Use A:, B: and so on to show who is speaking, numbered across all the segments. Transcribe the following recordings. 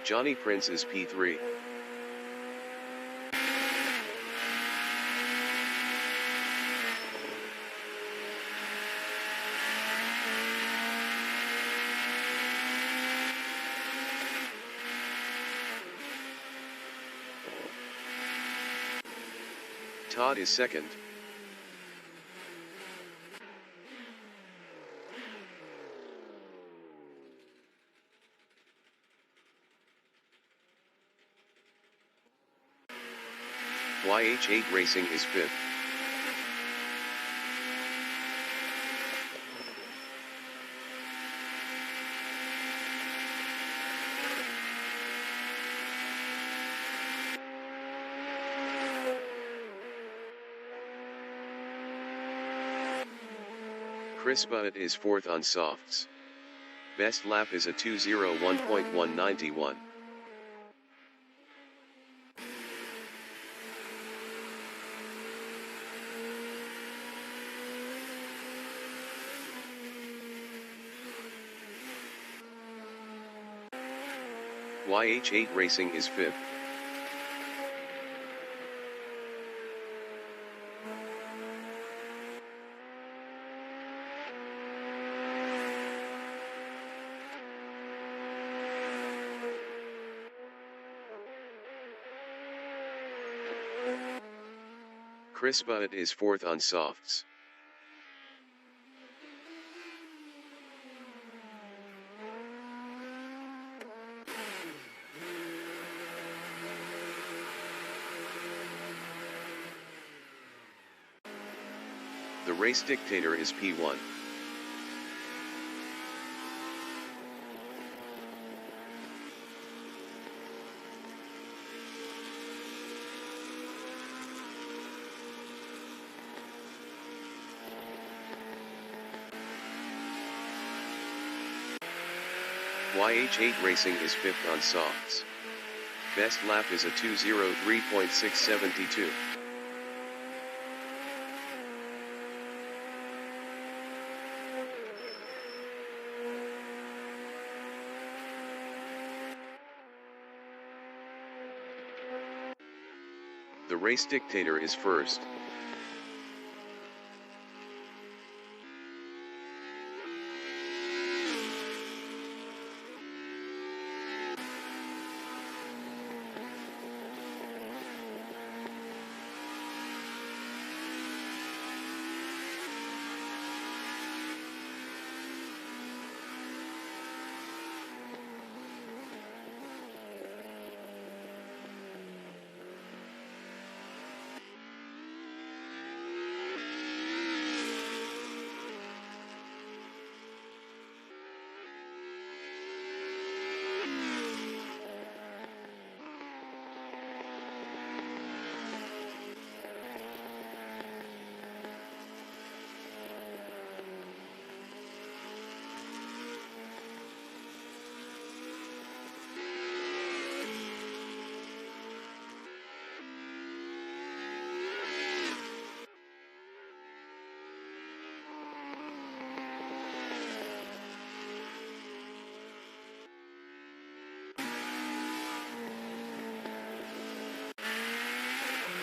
A: Johnny Prince is P3. Todd is second. YH8 Racing is fifth. Chris Bunnett is fourth on softs. Best lap is a 2:01.191. YH8 Racing is fifth. Chris Bunnett is fourth on softs. The race dictator is P1. YH8 Racing is fifth on softs. Best lap is a 2:03.672. The race dictator is first.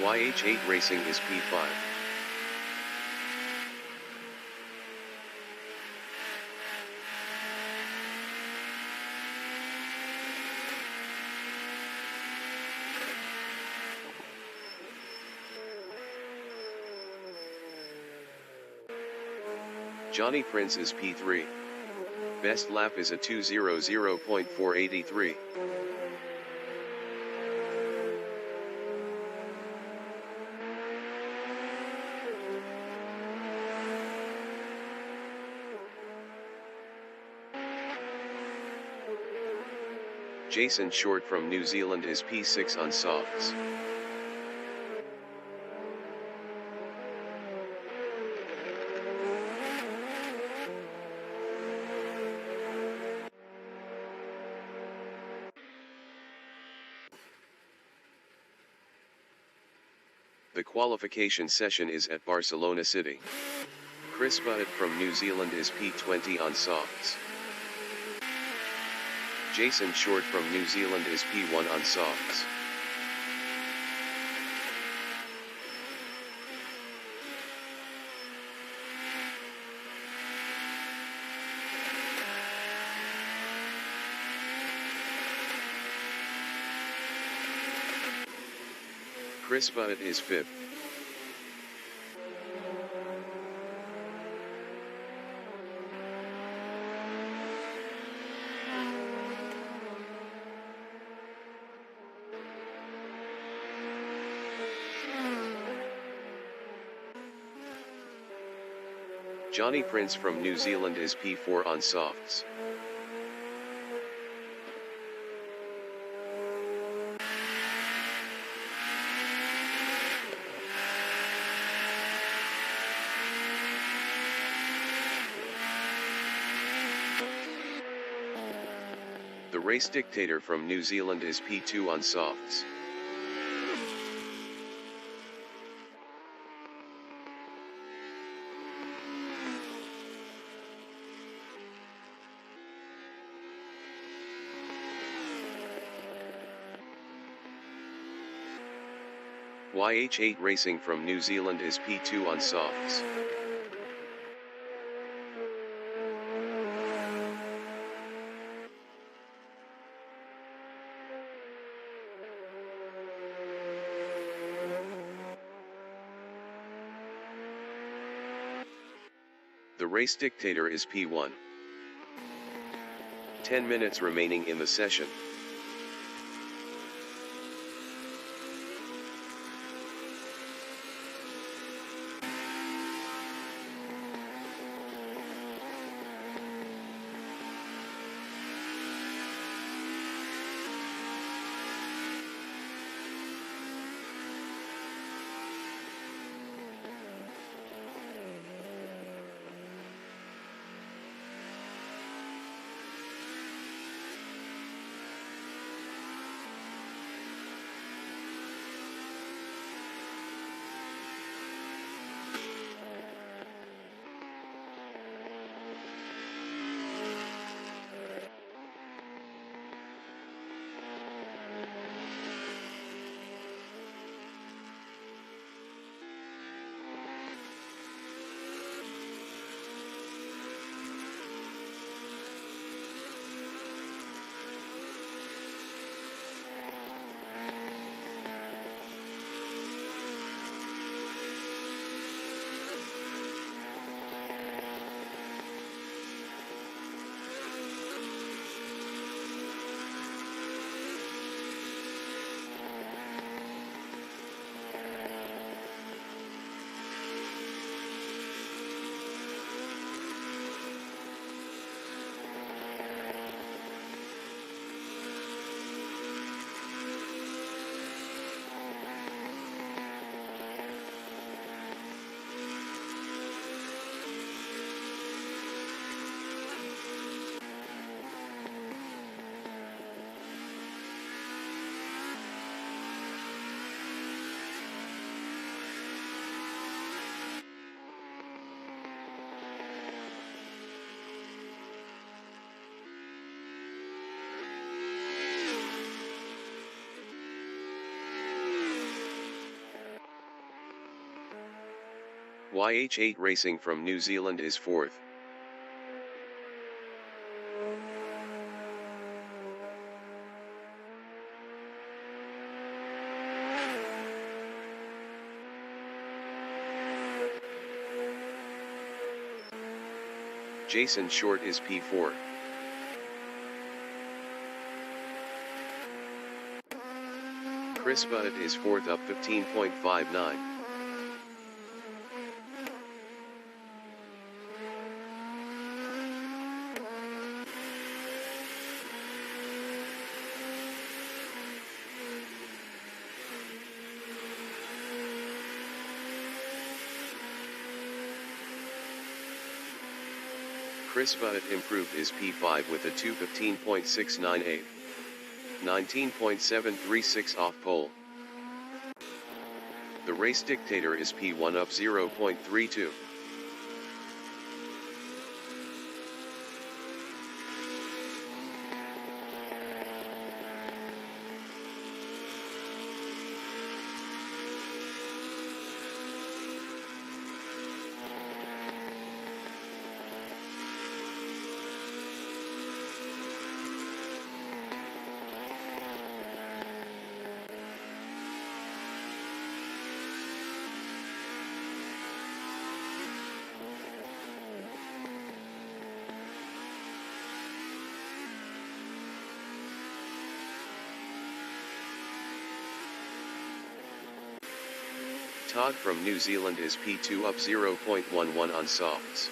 A: YH8 Racing is P5. Johnny Prince is P3. Best lap is a 2:00.483. Jason Short from New Zealand is P6 on softs. The qualification session is at Barcelona City. Chris Bunnett from New Zealand is P20 on softs. Jason Short from New Zealand is P1 on softs. Chris Bunnett is 5th. Johnny Prince from New Zealand is P4 on softs. The Race Dictator from New Zealand is P2 on softs. YH8 Racing from New Zealand is P2 on softs. The Race Dictator is P1. 10 minutes remaining in the session. YH8 Racing from New Zealand is 4th. Jason Short is P4. Chris Bunnett is 4th up 15.59. Chris Bunnett improved his P5 with a 2:15.698. 19.736 off pole. The Race Dictator is P1 up 0.32. Todd from New Zealand is P2 up 0.11 on softs.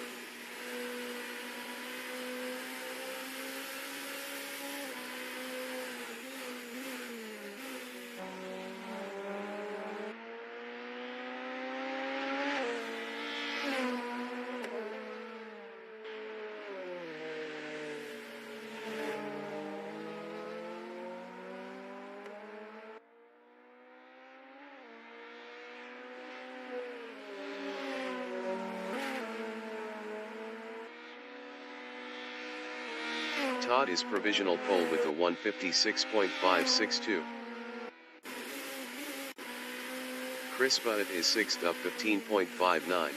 A: Todd is provisional pole with a 156.562. Chris Bunnett is 6th up 15.59.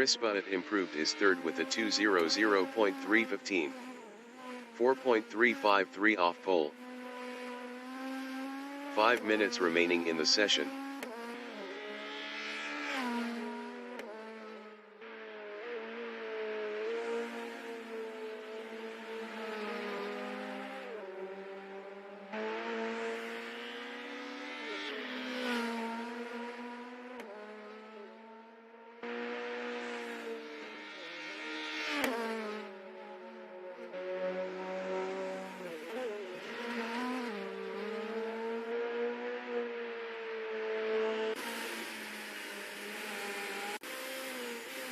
A: Chris Bunnett improved is 3rd with a 200.315. 4.353 off pole. 5 minutes remaining in the session.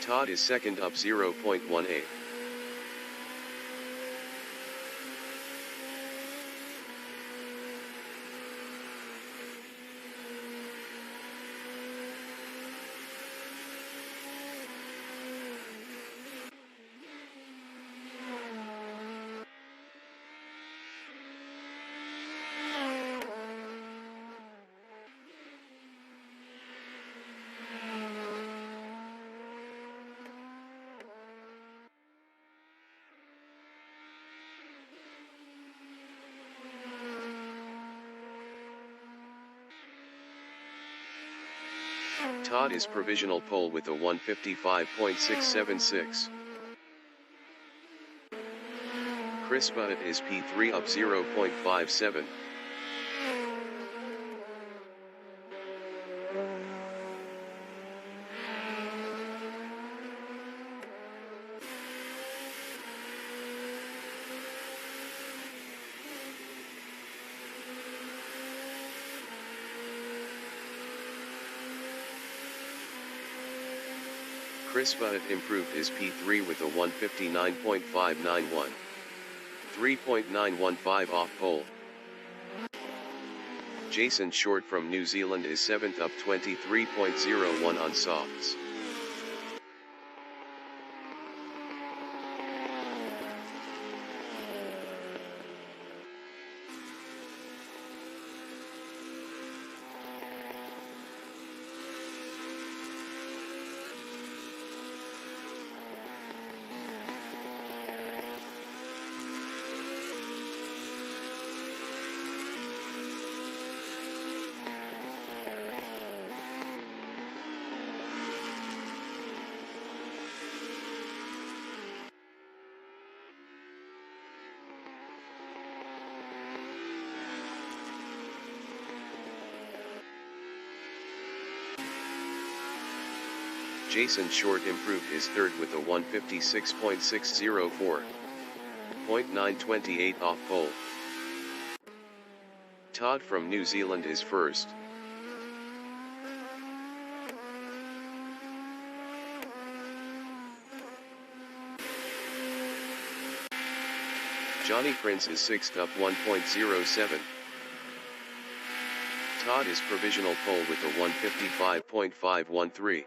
A: Todd is 2nd up 0.18. Todd is provisional pole with a 155.676. Chris Bunnett is P3 up 0.57. Chris Bunnett improved his P3 with a 159.591. 3.915 off pole. Jason Short from New Zealand is 7th up 23.01 on softs. Jason Short improved his 3rd with a 156.604. 0.928 off pole. Todd from New Zealand is 1st. Johnny Prince is 6th up 1.07. Todd is provisional pole with a 155.513.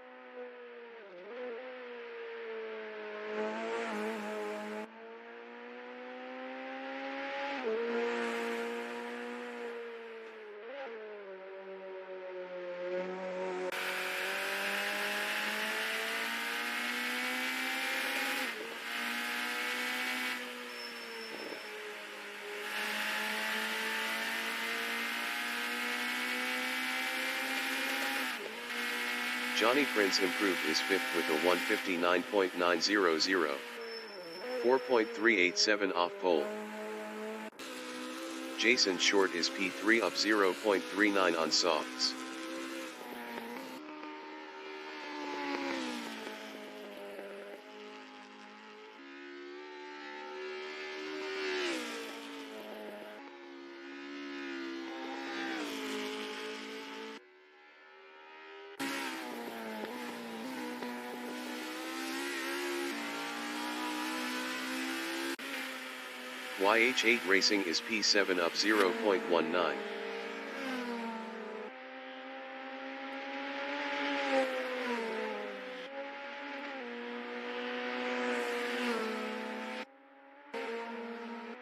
A: Johnny Prince improved his fifth with a 159.900, 4.387 off pole. Jason Short is P3 up 0.39 on softs. YH8 Racing is P7 up 0.19.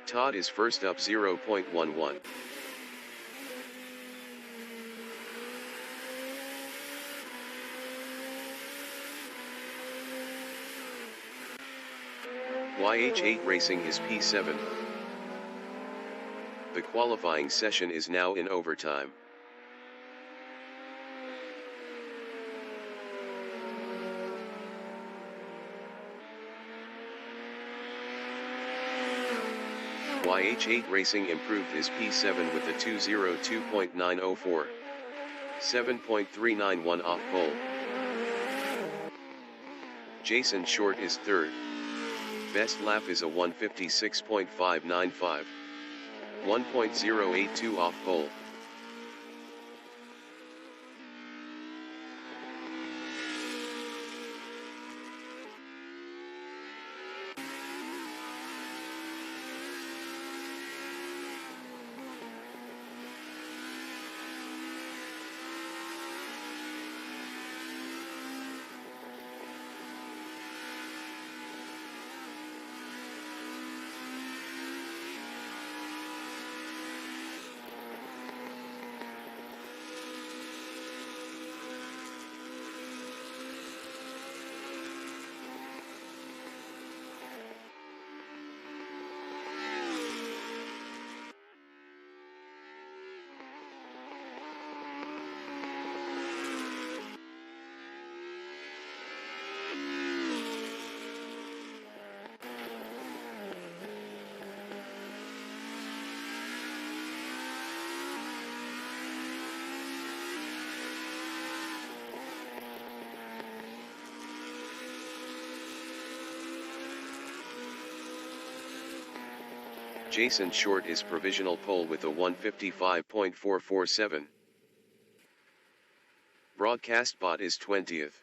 A: Todd is first up 0.11. YH8 Racing is P7. The qualifying session is now in overtime. YH8 Racing improved his P7 with a 202.904, 7.391 off pole. Jason Short is third. Best lap is a 156.595, 1.082 off pole. Jason Short is provisional pole with a 155.447. Broadcast bot is 20th.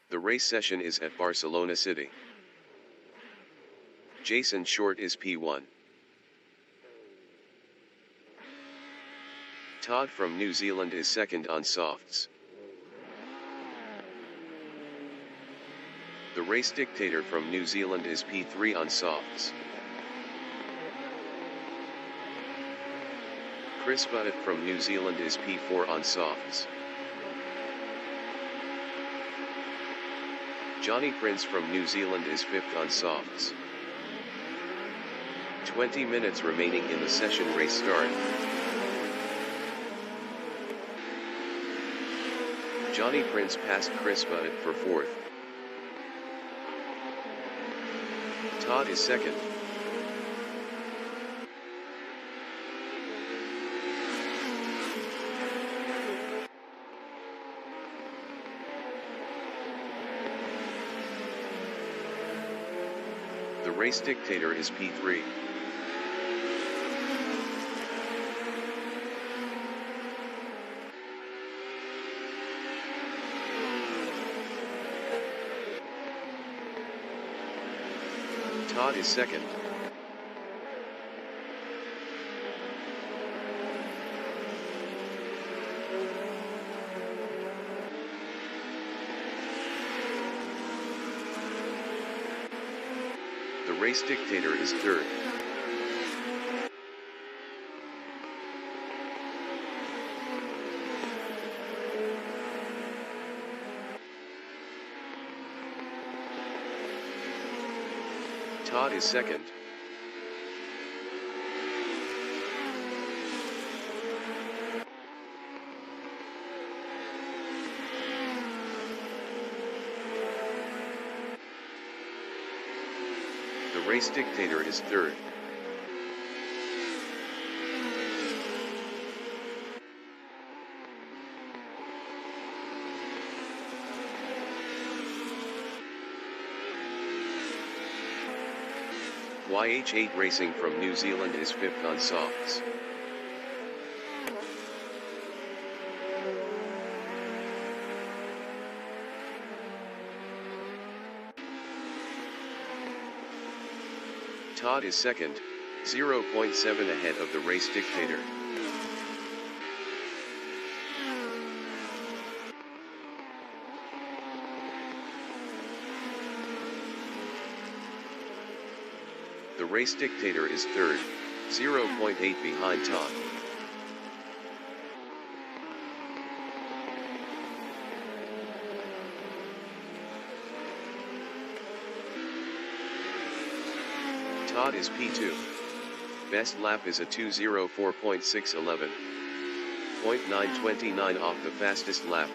A: The race session is at Barcelona City. Jason Short is P1. Todd from New Zealand is second on softs. The race dictator from New Zealand is P3 on softs. Chris Butt from New Zealand is P4 on softs. Johnny Prince from New Zealand is 5th on softs. 20 minutes remaining in the session. Race start. Johnny Prince passed Chris Butt for 4th. Todd is 2nd. race dictator is P3. Todd is second. The race dictator is third. Todd is second. The race dictator is third. YH8 Racing from New Zealand is fifth on softs. Todd is second, 0.7 ahead of the race dictator. The race dictator is third, 0.8 behind Todd. Todd is P2. Best lap is a 2:04.611. 0.929 off the fastest lap.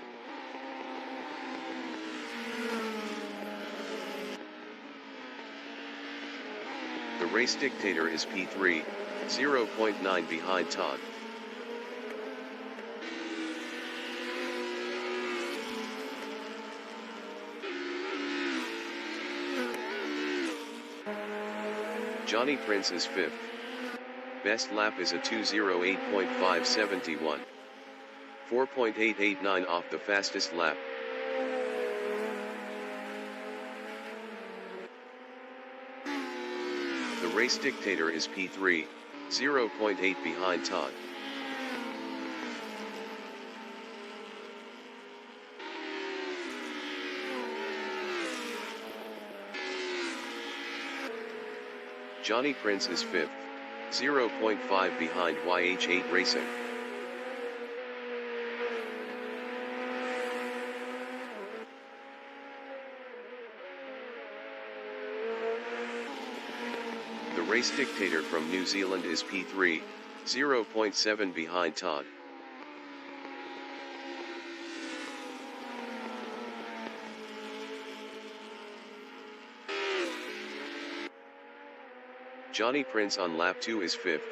A: The race dictator is P3, 0.9 behind Todd. Johnny Prince is fifth. Best lap is a 2:08.571. 4.889 off the fastest lap. The race dictator is P3, 0.8 behind Todd. Johnny Prince is fifth, 0.5 behind YH8 Racing. The race dictator from New Zealand is P3, 0.7 behind Todd. Johnny Prince on lap 2 is fifth,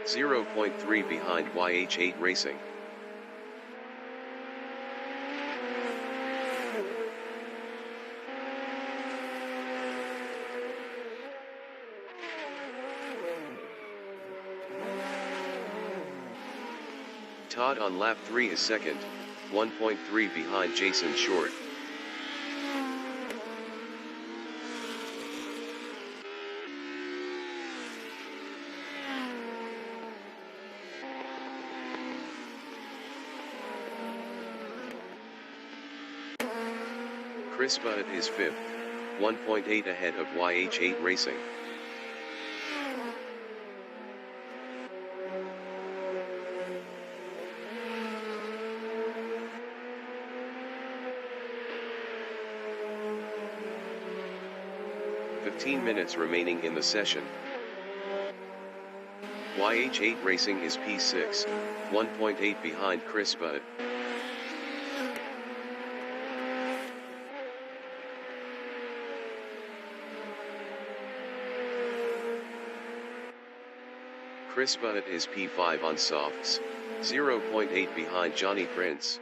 A: 0.3 behind YH8 Racing. Todd on lap 3 is second, 1.3 behind Jason Short. Chris Budd is fifth, 1.8 ahead of YH8 Racing. "15 minutes remaining in the session. YH8 Racing is P6, 1.8 behind Chris Budd. Chris Budd is P5 on softs, 0.8 behind Johnny Prince.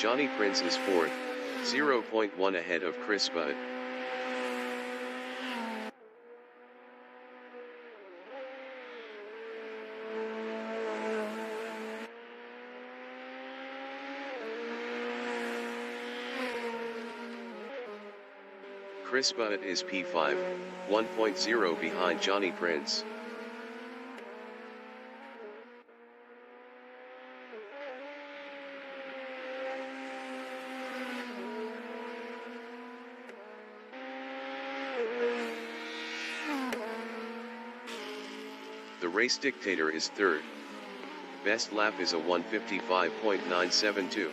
A: Johnny Prince is 4th, 0.1 ahead of Chris Budd. Chris Budd is P5, 1.0 behind Johnny Prince. The race dictator is 3rd. Best lap is a 1:55.972.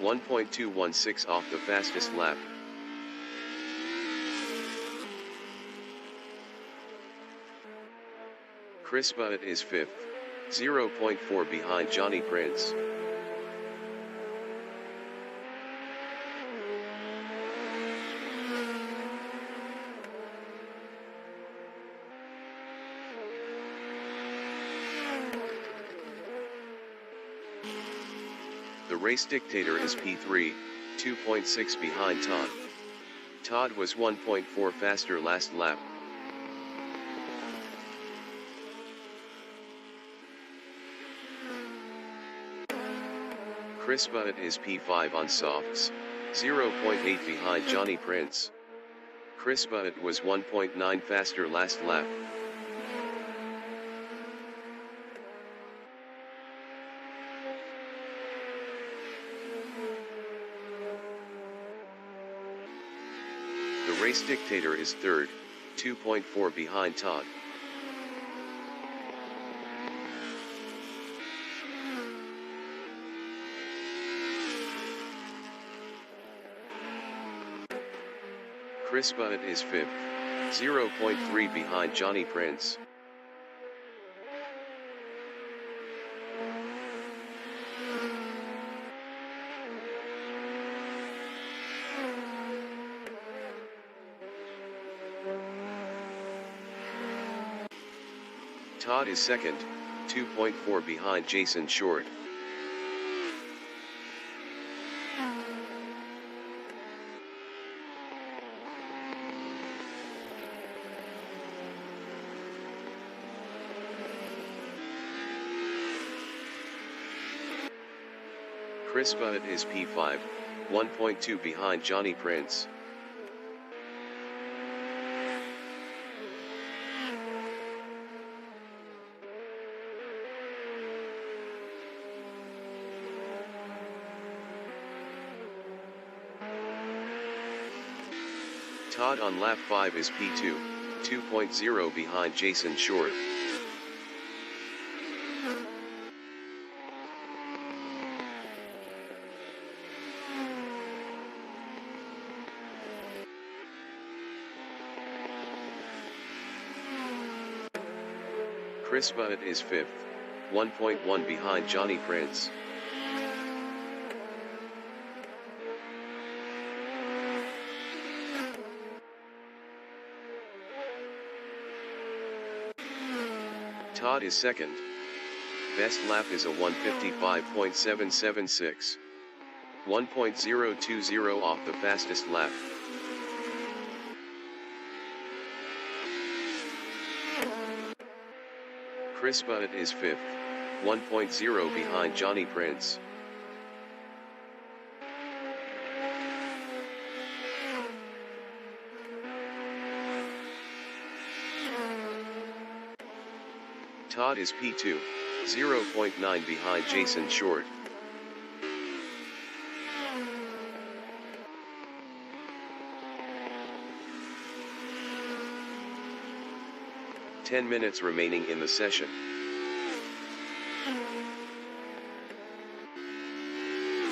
A: 1.216 off the fastest lap. Chris Budd is 5th, 0.4 behind Johnny Prince. The race dictator is P3, 2.6 behind Todd. Todd was 1.4 faster last lap. Chris Budd is P5 on softs, 0.8 behind Johnny Prince. Chris Budd was 1.9 faster last lap. The race dictator is 3rd, 2.4 behind Todd. Chris Budd is 5th, 0.3 behind Johnny Prince. Todd is 2nd, 2.4 behind Jason Short. Chris Budd is P5, 1.2 behind Johnny Prince. Todd on lap 5 is P2, 2.0 behind Jason Short. Chris Budd is 5th, 1.1 behind Johnny Prince. Todd is 2nd. Best lap is a 1:55.776. 1.020 off the fastest lap. Chris Budd is 5th, 1.0 behind Johnny Prince. Todd is P2, 0.9 behind Jason Short. "10 minutes remaining in the session.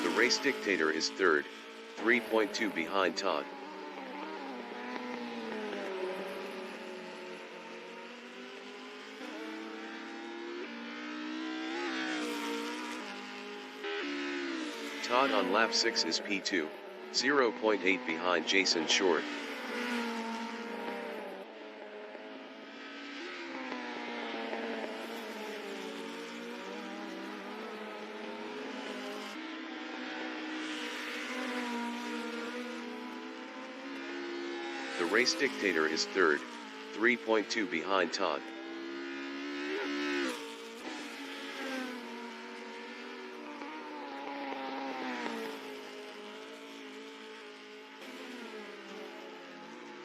A: The race dictator is 3rd, 3.2 behind Todd. Todd on lap 6 is P2, 0.8 behind Jason Short. race dictator is third, 3.2 behind Todd.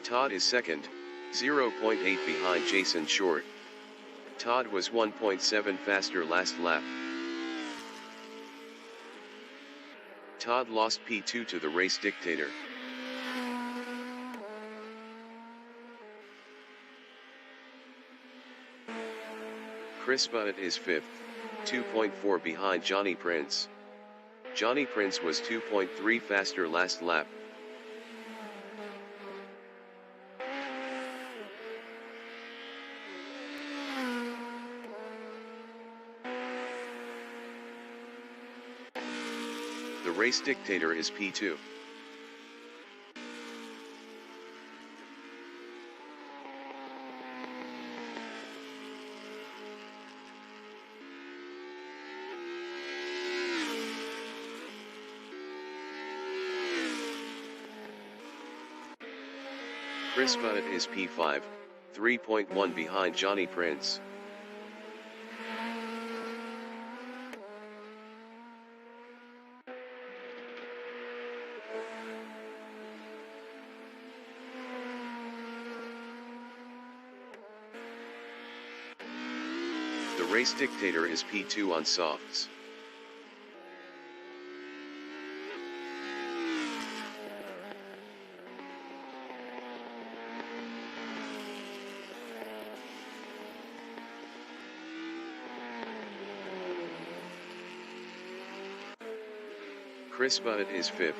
A: Todd is second, 0.8 behind Jason Short. Todd was 1.7 faster last lap. Todd lost P2 to the race dictator. Chris Butt is fifth, 2.4 behind Johnny Prince. Johnny Prince was 2.3 faster last lap. The race dictator is P2. Chris Butt is P5, 3.1 behind Johnny Prince. The race dictator is P2 on softs. Chris Butt is fifth,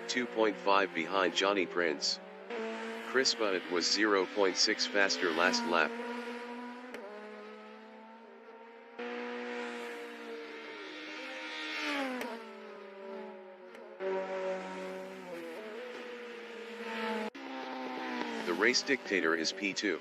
A: 2.5 behind Johnny Prince. Chris Butt was 0.6 faster last lap. The race dictator is P2.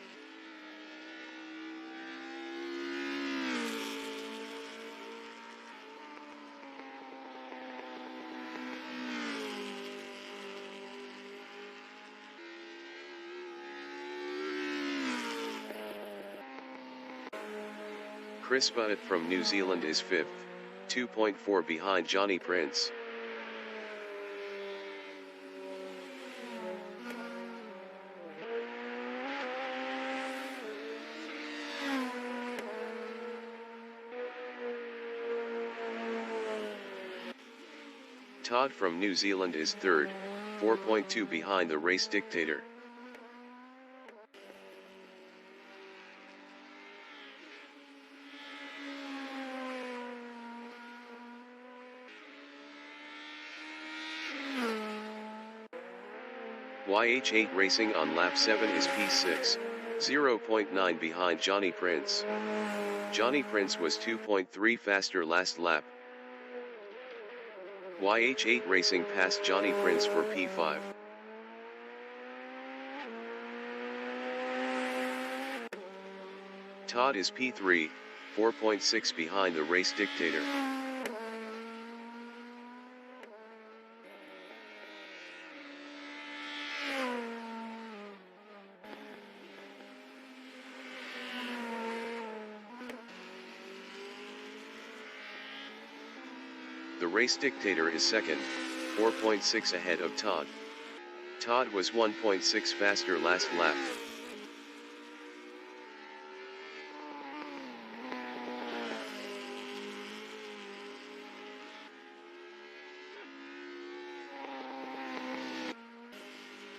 A: Chris Butt from New Zealand is fifth, 2.4 behind Johnny Prince. Todd from New Zealand is third, 4.2 behind the race dictator. YH8 Racing on lap 7 is P6, 0.9 behind Johnny Prince. Johnny Prince was 2.3 faster last lap. YH8 Racing passed Johnny Prince for P5. Todd is P3, 4.6 behind the race dictator. The race dictator is second, 4.6 ahead of Todd. Todd was 1.6 faster last lap.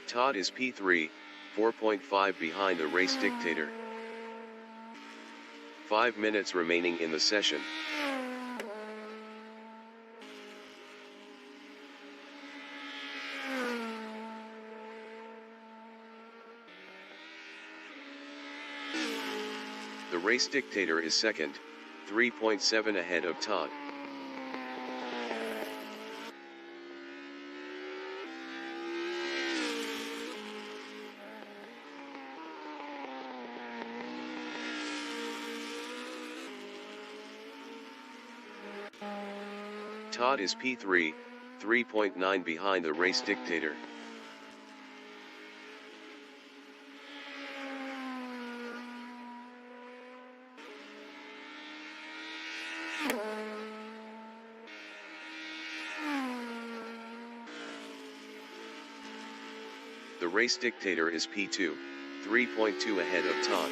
A: Todd is P3, 4.5 behind the race dictator. 5 minutes remaining in the session. The race dictator is second, 3.7 ahead of Todd. Todd is P3, 3.9 behind the race dictator. The race dictator is P2, 3.2 ahead of Todd.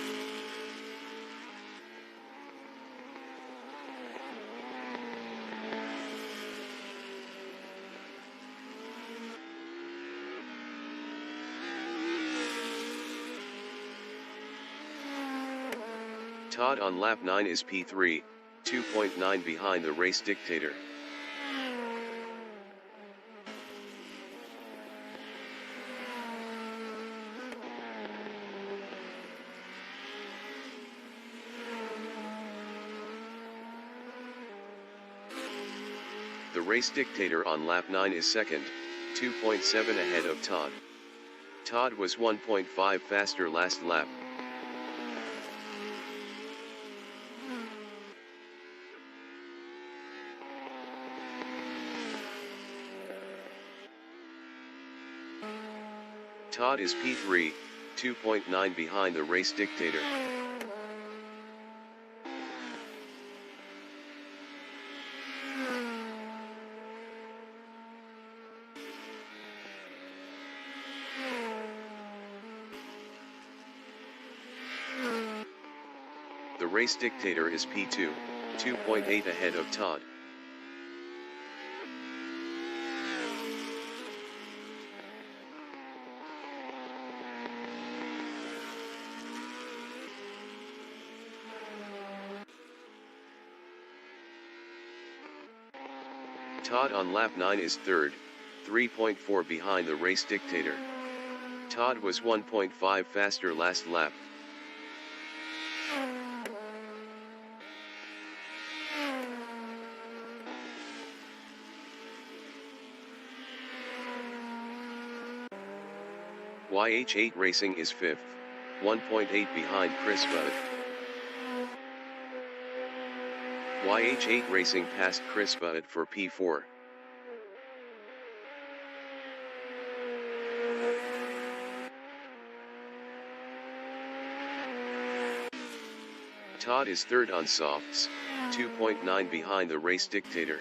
A: Todd on lap 9 is P3, 2.9 behind the race dictator. The race dictator on lap 9 is second, 2.7 ahead of Todd. Todd was 1.5 faster last lap. Todd is P3, 2.9 behind the race dictator. The race dictator is P2, 2.8 ahead of Todd. Todd on lap 9 is third, 3.4 behind the race dictator. Todd was 1.5 faster last lap. YH8 Racing is 5th, 1.8 behind Chris Budd. YH8 Racing passed Chris Budd for P4. Todd is third on softs, 2.9 behind the race dictator.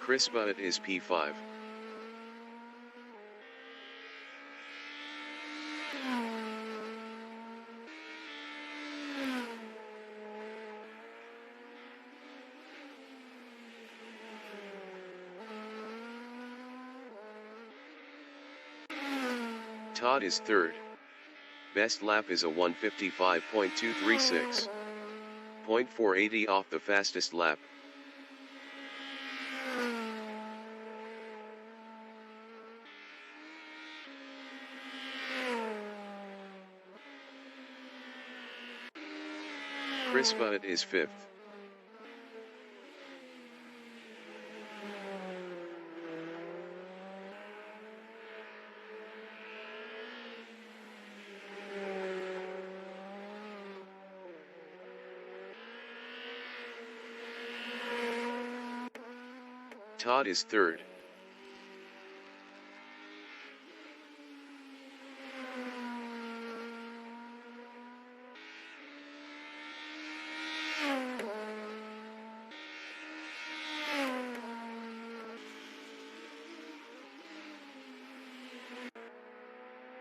A: Chris Budd is P5. Todd is third. Best lap is a 1:55.236. 0.480 off the fastest lap. Chris Budd is fifth. Todd is third.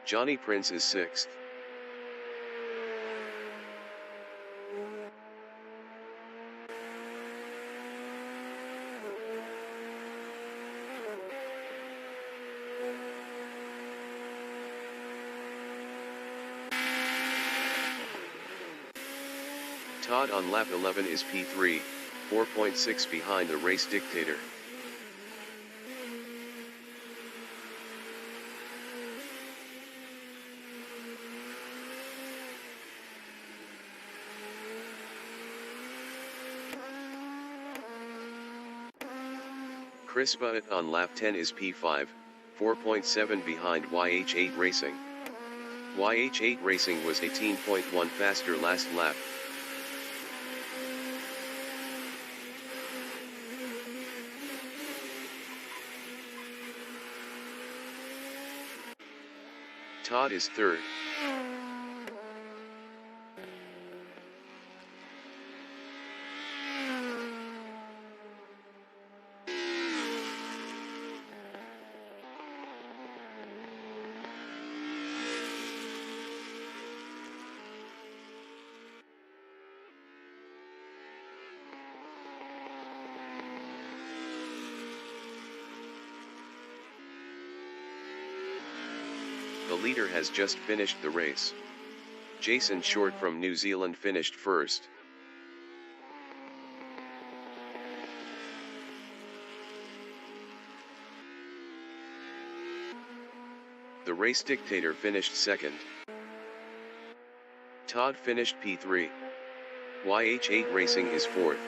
A: Johnny Prince is sixth. Todd on lap 11 is P3, 4.6 behind the race dictator. Chris Budd on lap 10 is P5, 4.7 behind YH8 Racing. YH8 Racing was 18.1 faster last lap. Todd is third. The leader has just finished the race. Jason Short from New Zealand finished first. The race dictator finished second. Todd finished P3. YH8 Racing is fourth.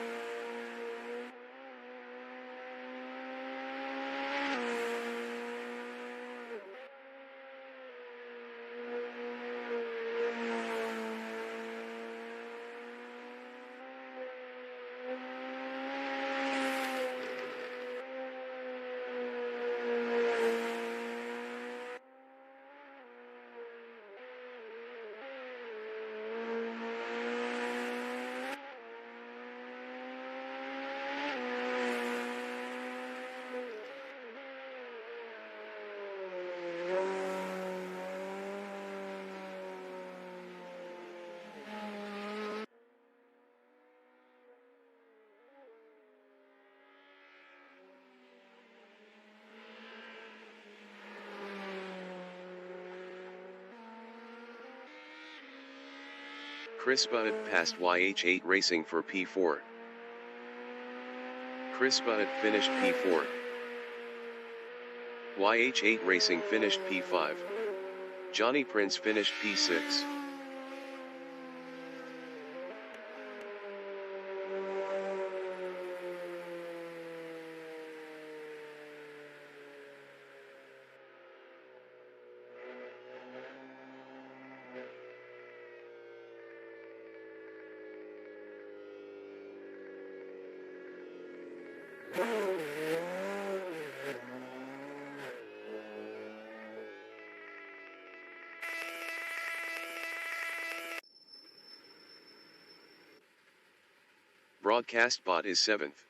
A: Chris Butt passed YH8 Racing for P4. Chris Butt finished P4. YH8 Racing finished P5. Johnny Prince finished P6. Broadcast bot is 7th.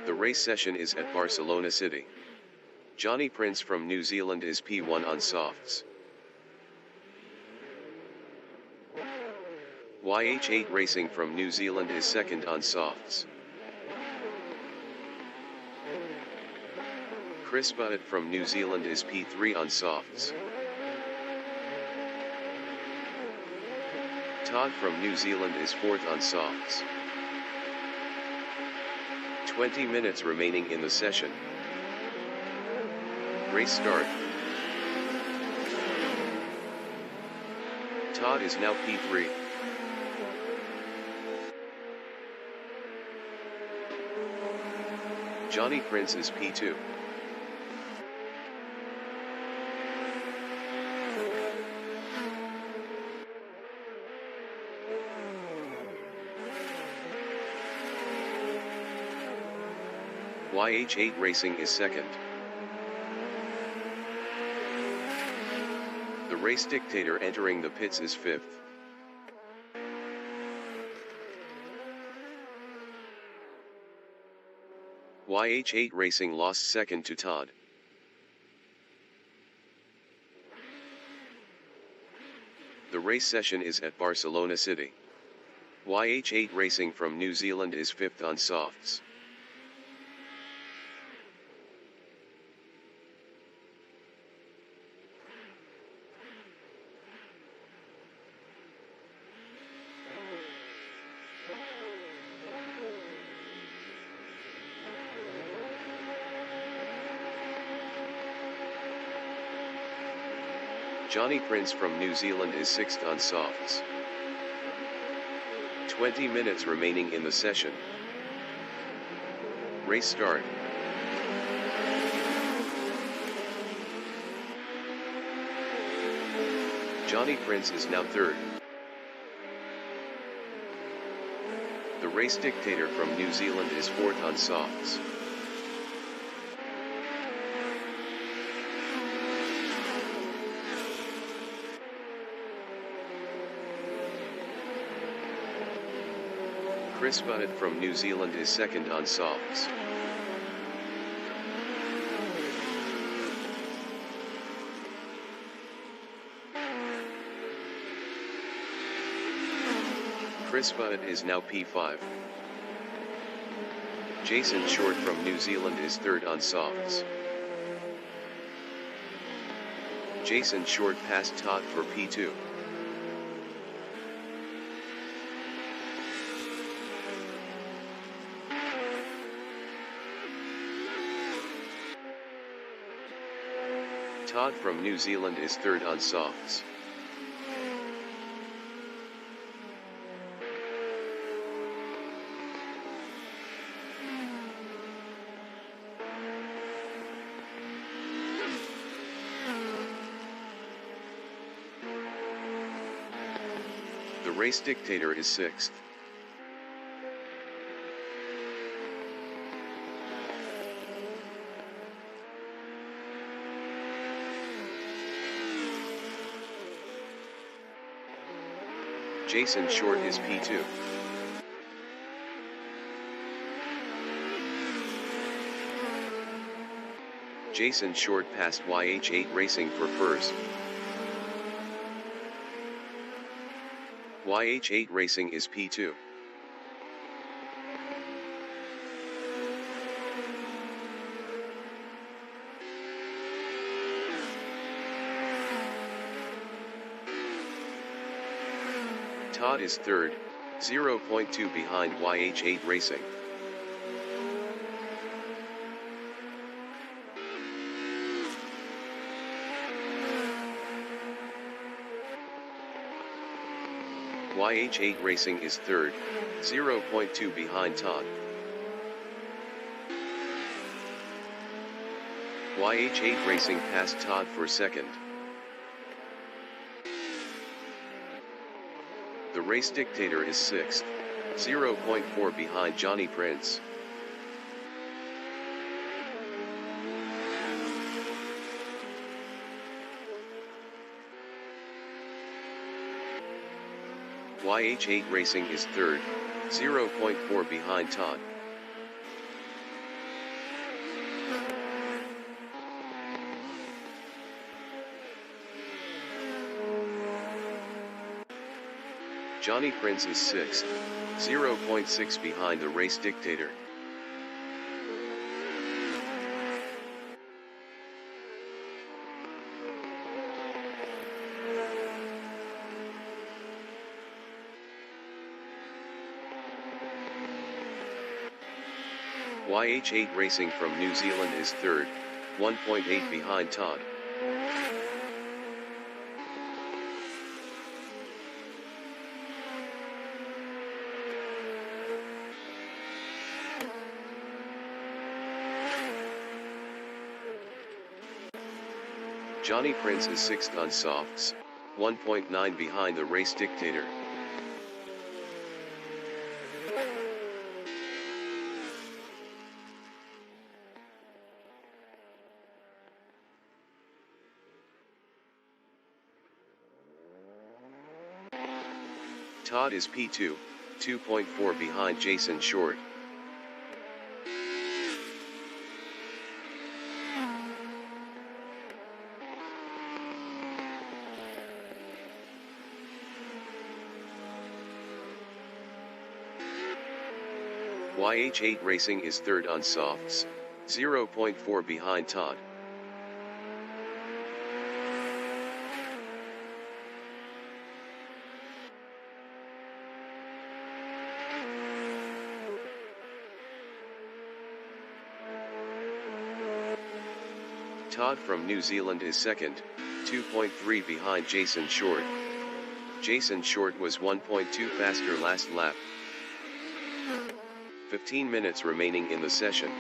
A: The race session is at Barcelona City. Johnny Prince from New Zealand is P1 on softs. YH8 Racing from New Zealand is second on softs. Chris Butt from New Zealand is P3 on softs. Todd from New Zealand is fourth on softs. 20 minutes remaining in the session. Race start. Todd is now P3. Johnny Prince is P2. YH8 Racing is second. The race dictator entering the pits is fifth. YH8 Racing lost second to Todd. The race session is at Barcelona City. YH8 Racing from New Zealand is 5th on softs. Johnny Prince from New Zealand is 6th on softs. 20 minutes remaining in the session. Race start. Johnny Prince is now 3rd. The race dictator from New Zealand is 4th on softs. Chris Bunnett from New Zealand is 2nd on softs. Chris Bunnett is now P5. Jason Short from New Zealand is 3rd on softs. Jason Short passed Todd for P2. Todd from New Zealand is 3rd on softs. The race dictator is 6th. Jason Short is P2. Jason Short passed YH8 Racing for 1st. YH8 Racing is P2. Todd is 3rd, 0.2 behind YH8 Racing. YH8 Racing is 3rd, 0.2 behind Todd. YH8 Racing passed Todd for 2nd. The race dictator is 6th, 0.4 behind Johnny Prince. YH8 Racing is 3rd, 0.4 behind Todd. Johnny Prince is 6th, 0.6 behind the race dictator. YH8 Racing from New Zealand is 3rd, 1.8 behind Todd. Johnny Prince is 6th on softs, 1.9 behind the race dictator. Todd is P2, 2.4 behind Jason Short. YH8 Racing is third on softs, 0.4 behind Todd. Todd from New Zealand is second, 2.3 behind Jason Short. Jason Short was 1.2 faster last lap. 15 minutes remaining in the session.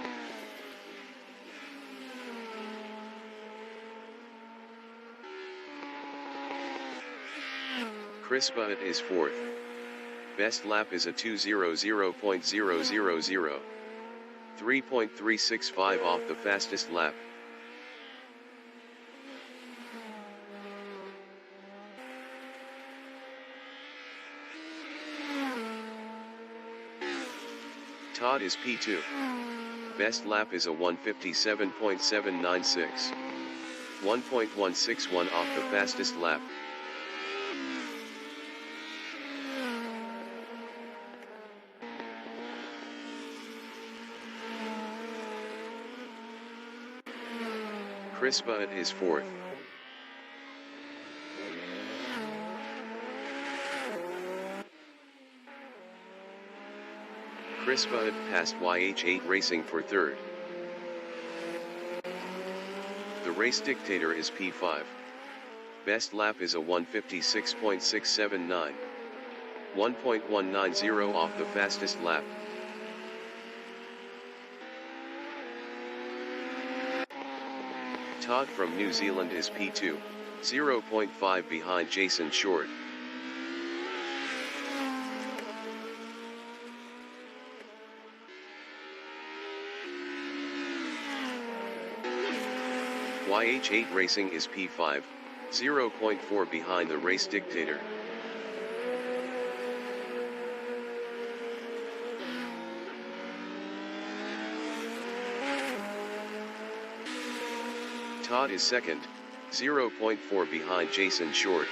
A: Chris Butt is fourth. Best lap is a 2:00.000, 3.365 off the fastest lap. Todd is P2. Best lap is a 1:57.796, 1.161 off the fastest lap. Chris Butt is fourth. Chris Butt passed YH8 Racing for third. The race dictator is P5. Best lap is a 1:56.679, 1.190 off the fastest lap. Todd from New Zealand is P2, 0.5 behind Jason Short. YH8 Racing is P5, 0.4 behind the race dictator. Todd is second, 0.4 behind Jason Short.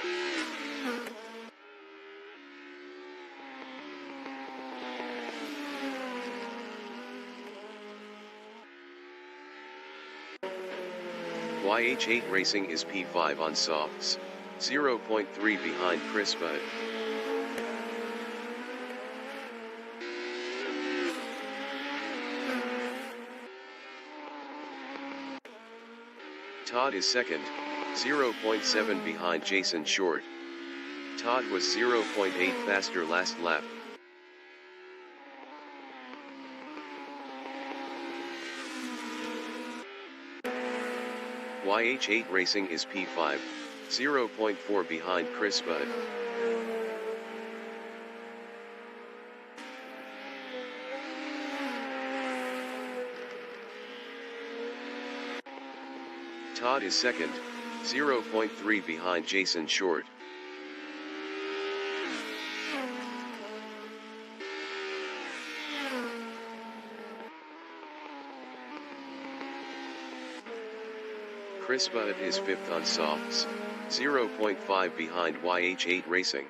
A: YH8 Racing is P5 on softs, 0.3 behind Chris Butt. Todd is second, 0.7 behind Jason Short. Todd was 0.8 faster last lap. YH8 Racing is P5, 0.4 behind Chris Butt. Todd is second, 0.3 behind Jason Short. Chris Butt is fifth on softs, 0.5 behind YH8 Racing.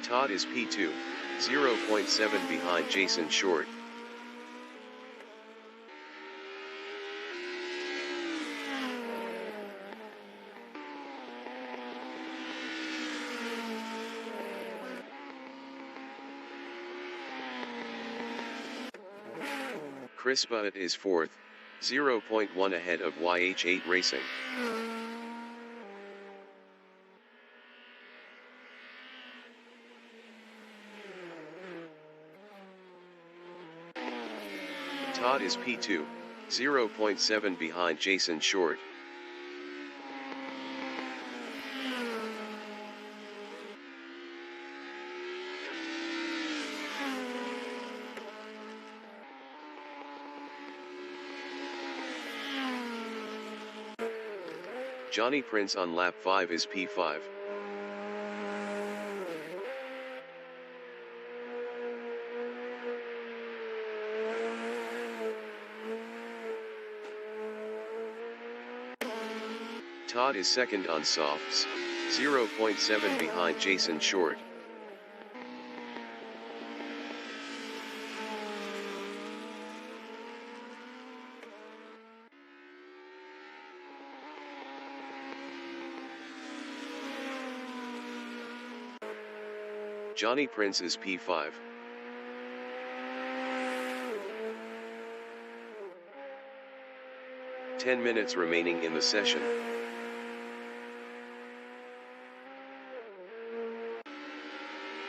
A: Todd is P2, 0.7 behind Jason Short. Chris Butt is fourth, 0.1 ahead of YH8 Racing. Todd is P2, 0.7 behind Jason Short. Johnny Prince on lap 5 is P5. Todd is second on softs, 0.7 behind Jason Short. Johnny Prince is P5. Ten minutes remaining in the session.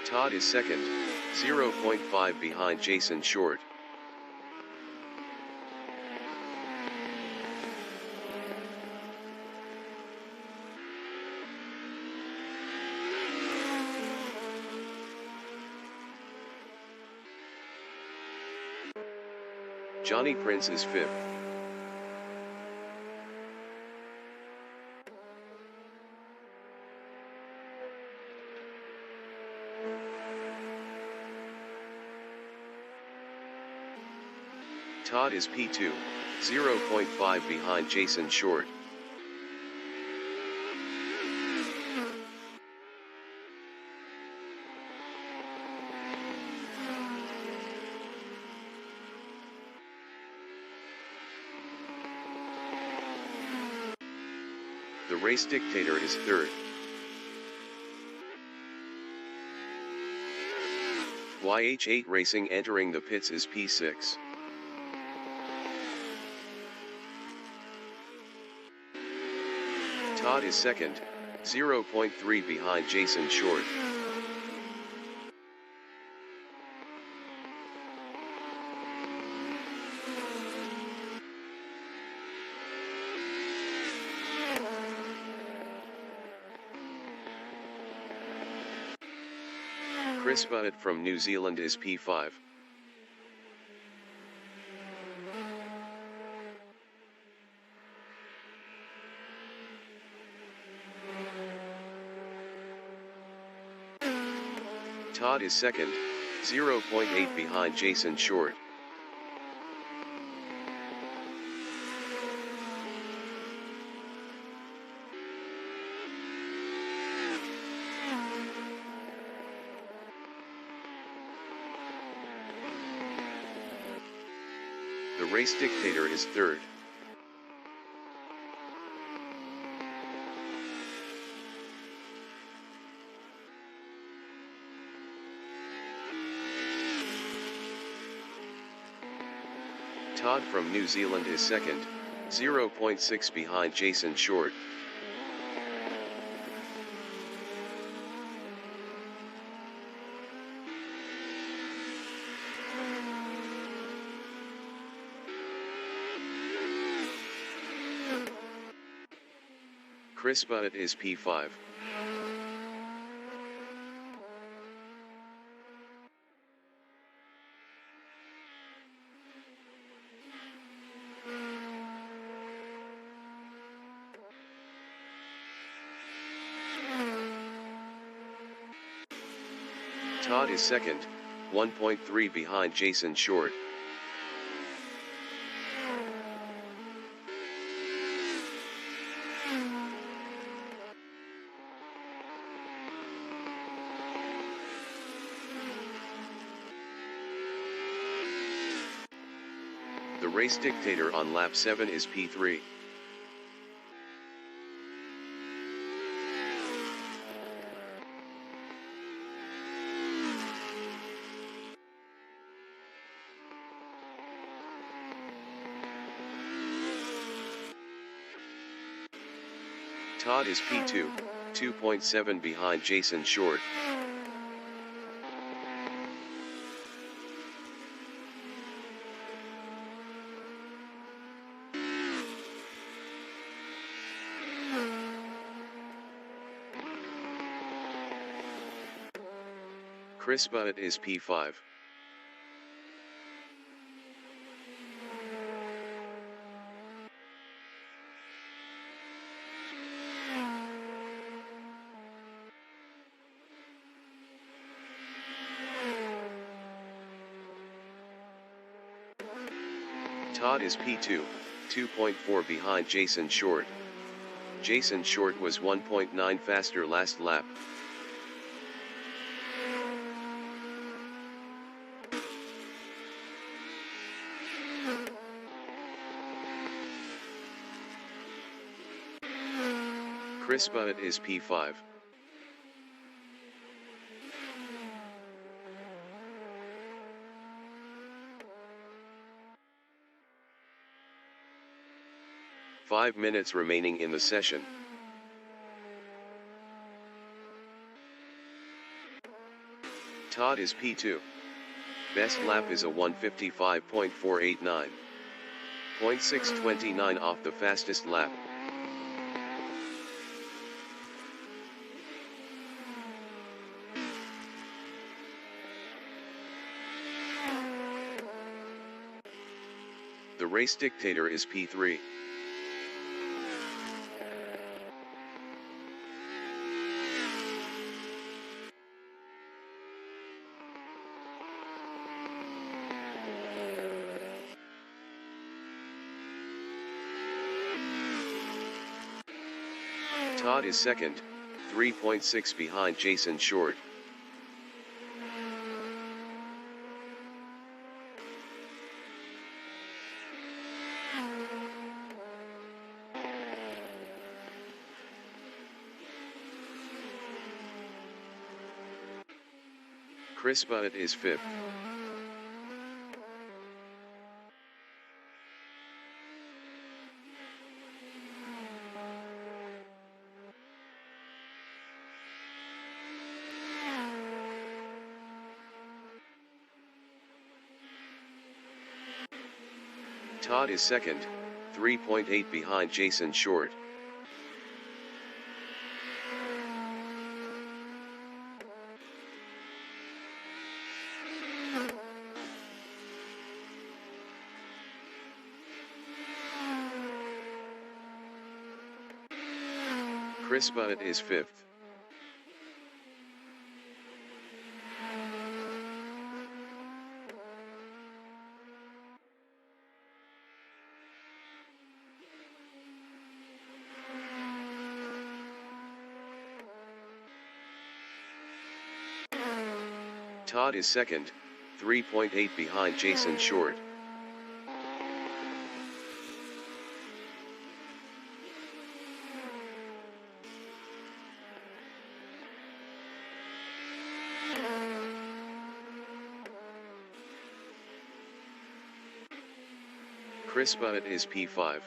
A: Todd is second, 0.5 behind Jason Short. Johnny Prince is fifth. Todd is P2, 0.5 behind Jason Short. The race dictator is third. YH8 Racing entering the pits is P6. Todd is second, 0.3 behind Jason Short. Chris Butt from New Zealand is P5. Todd is second, 0.8 behind Jason Short. The race dictator is third. Todd from New Zealand is second, 0.6 behind Jason Short. Chris Butt is P5. Todd is second, 1.3 behind Jason Short. The race dictator on lap 7 is P3. Todd is P2, 2.7 behind Jason Short. Chris Butt is P5. Todd is P2, 2.4 behind Jason Short. Jason Short was 1.9 faster last lap. Chris Butt is P5. Five minutes remaining in the session. Todd is P2. Best lap is a 1:55.489. 0.629 off the fastest lap. The race dictator is P3. Todd is second, 3.6 behind Jason Short. Chris Butt is fifth. Todd is second, 3.8 behind Jason Short. Chris Butt is fifth. Todd is second, 3.8 behind Jason Short. Chris Butt is P5.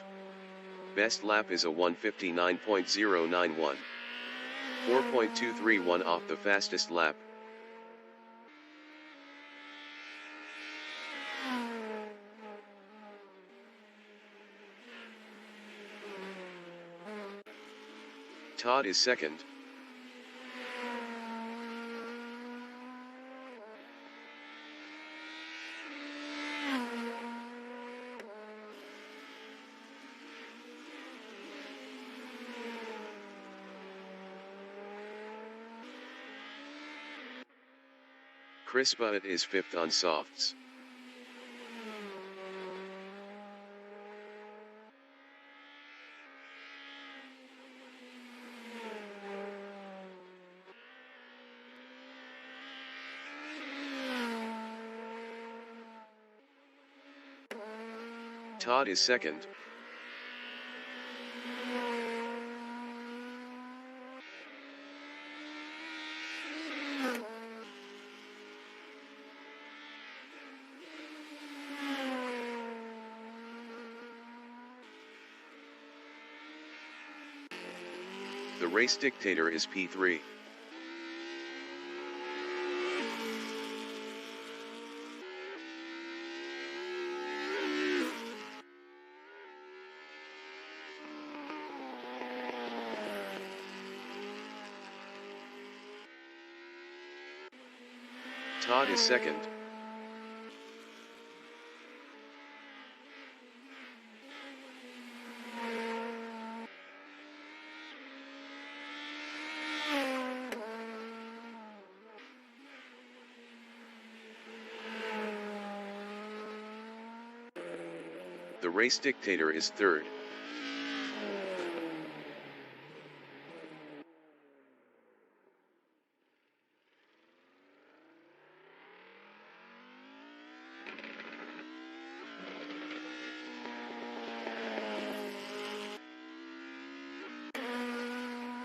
A: Best lap is a 1:59.091. 4.231 off the fastest lap. Todd is second. Chris Butt is fifth on softs. Todd is second. The race dictator is P3. Todd is second. The race dictator is third.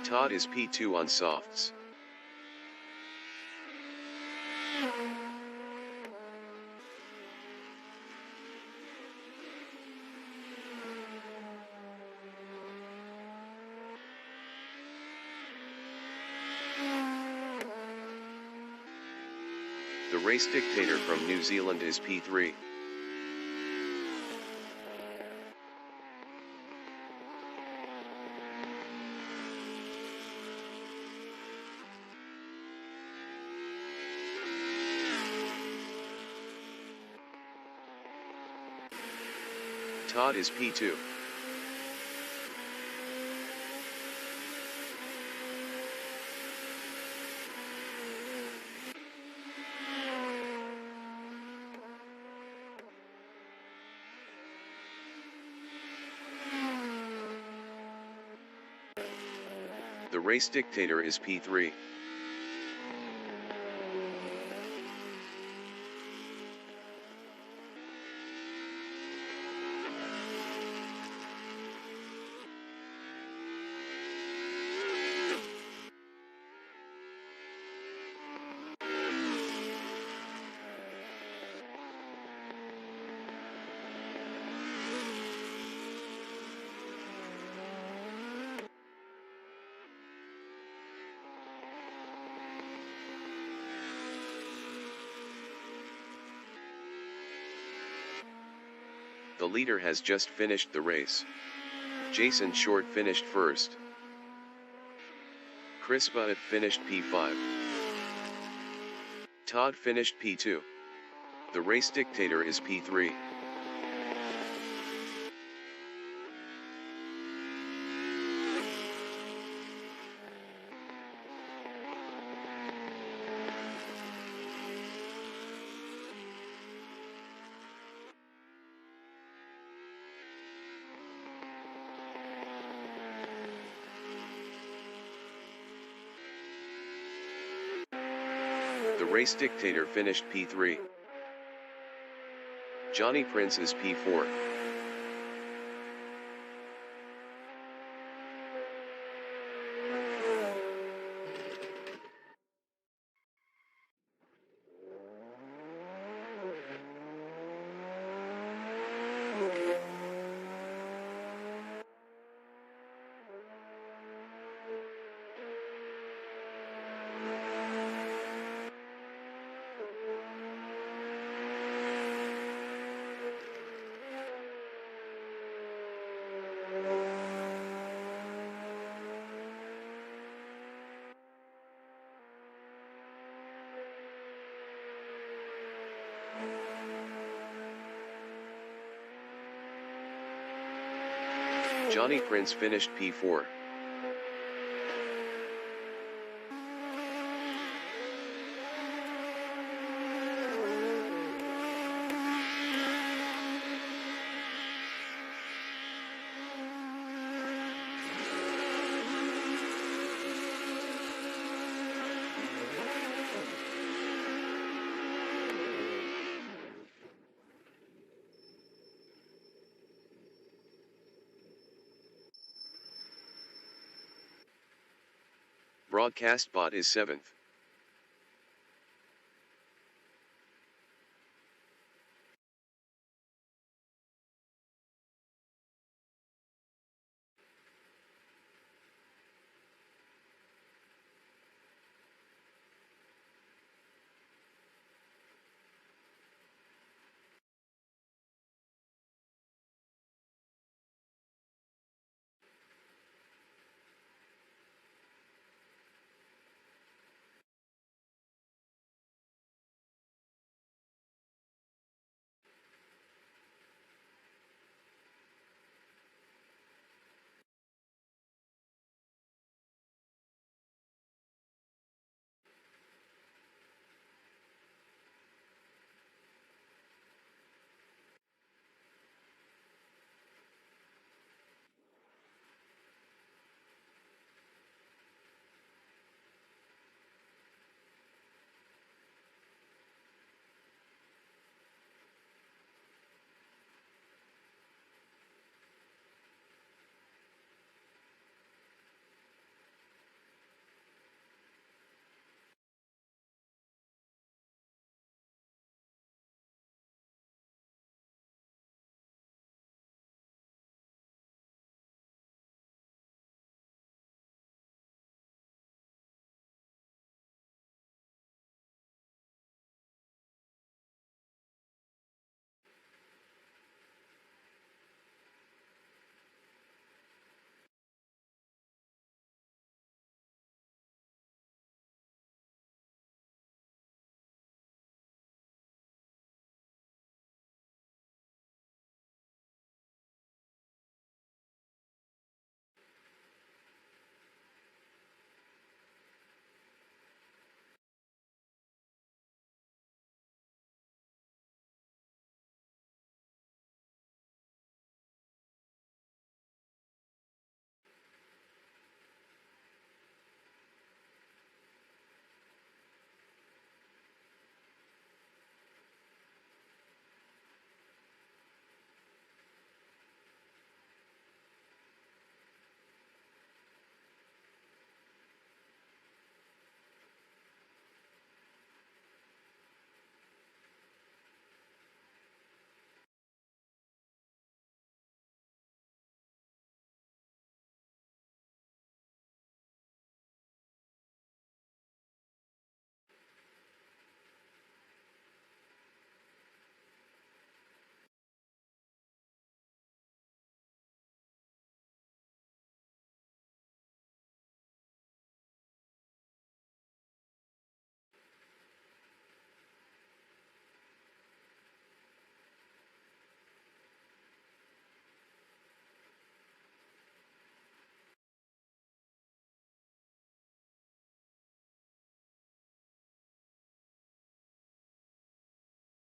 A: Todd is P2 on softs. The race dictator from New Zealand is P3. Todd is P2. The race dictator is P3. The leader has just finished the race. Jason Short finished first. Chris Butt finished P5. Todd finished P2. The race dictator is P3. The race dictator finished P3. Johnny Prince is P4. Johnny Prince finished P4. Broadcast bot is 7th.